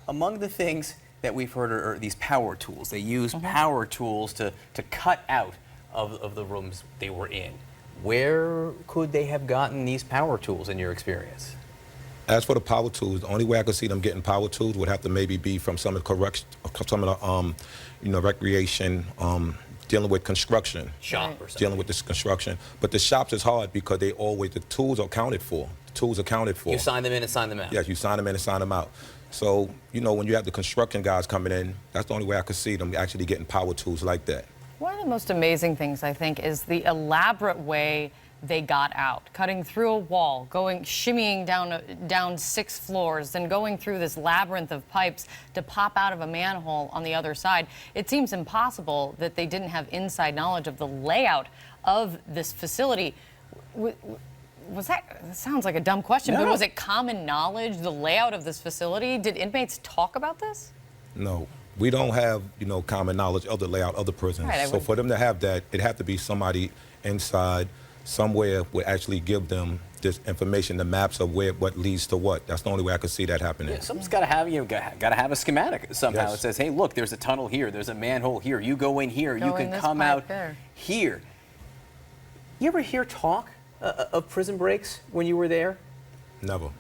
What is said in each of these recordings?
among the things that we've heard are these power tools. They use power tools to cut out of the rooms they were in. Where could they have gotten these power tools in your experience? As for the power tools, the only way I could see them getting power tools would have to maybe be from some of the correction, some of the, recreation, dealing with construction. Shop or something. Dealing with this construction. But the shops is hard because the tools are accounted for. The tools are accounted for. You sign them in and sign them out. Yes, you sign them in and sign them out. So, when you have the construction guys coming in, that's the only way I could see them actually getting power tools like that. One of the most amazing things, I think, is the elaborate way they got out, cutting through a wall, shimmying down 6 floors, then going through this labyrinth of pipes to pop out of a manhole on the other side. It seems impossible that they didn't have inside knowledge of the layout of this facility. That sounds like a dumb question, but was it common knowledge, the layout of this facility? Did inmates talk about this? No. We don't have, common knowledge of the layout of the prisons. Right, so for them to have that, it'd have to be somebody inside somewhere would actually give them this information, the maps of what leads to what. That's the only way I could see that happening. Yeah, someone's got to have got to have a schematic somehow. Yes. It says, hey, look, there's a tunnel here, there's a manhole here. You go in here, you can come out here. You ever hear talk of prison breaks when you were there? Never.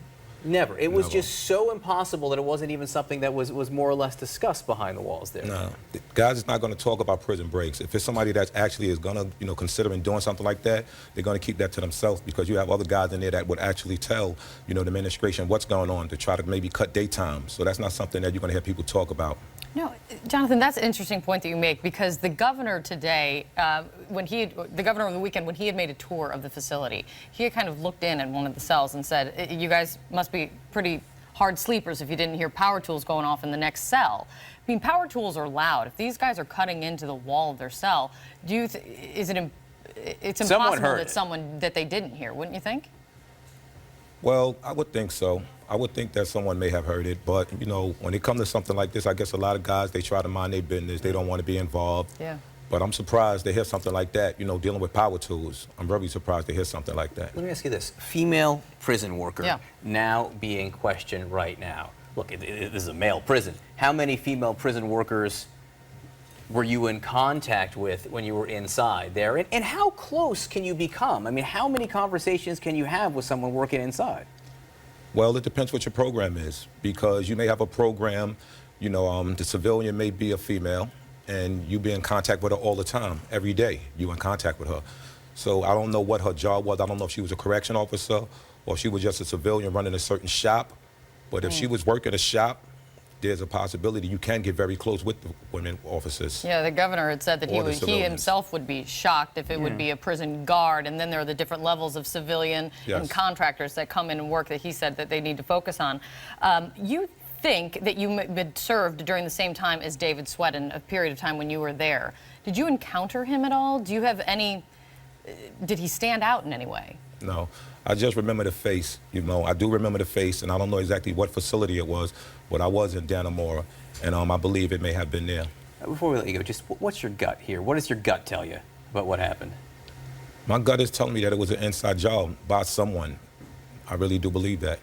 Never. It was just so impossible that it wasn't even something that was more or less discussed behind the walls there. No. Guys is not going to talk about prison breaks. If it's somebody that actually is going to, considering doing something like that, they're going to keep that to themselves because you have other guys in there that would actually tell, the administration what's going on to try to maybe cut daytime. So that's not something that you're going to hear people talk about. No, Jonathan, that's an interesting point that you make because the governor today, the governor over the weekend, when he had made a tour of the facility, he had kind of looked in at one of the cells and said, you guys must be pretty hard sleepers if you didn't hear power tools going off in the next cell. I mean, power tools are loud. If these guys are cutting into the wall of their cell, it's impossible that they didn't hear, wouldn't you think? Well, I would think so. I would think that someone may have heard it, but, when it comes to something like this, I guess a lot of guys, they try to mind their business. They don't want to be involved. Yeah. But I'm surprised to hear something like that, dealing with power tools. I'm very surprised to hear something like that. Let me ask you this. Female prison worker now being questioned right now. Look, this is a male prison. How many female prison workers were you in contact with when you were inside there? And how close can you become? I mean, how many conversations can you have with someone working inside? Well, it depends what your program is, because you may have a program, the civilian may be a female, and you be in contact with her all the time, every day, you in contact with her. So I don't know what her job was. I don't know if she was a correction officer or if she was just a civilian running a certain shop. But if she was working a shop, there's a possibility you can get very close with the women officers. Yeah, the governor had said that he himself would be shocked if it would be a prison guard, and then there are the different levels of civilian and contractors that come in and work that he said that they need to focus on. You think that you had served during the same time as David Swedden, a period of time when you were there. Did you encounter him at all? Do you have any, did he stand out in any way? No. I just remember the face, I do remember the face, and I don't know exactly what facility it was, but I was in Dannemora, and I believe it may have been there. Before we let you go, just what's your gut here? What does your gut tell you about what happened? My gut is telling me that it was an inside job by someone. I really do believe that.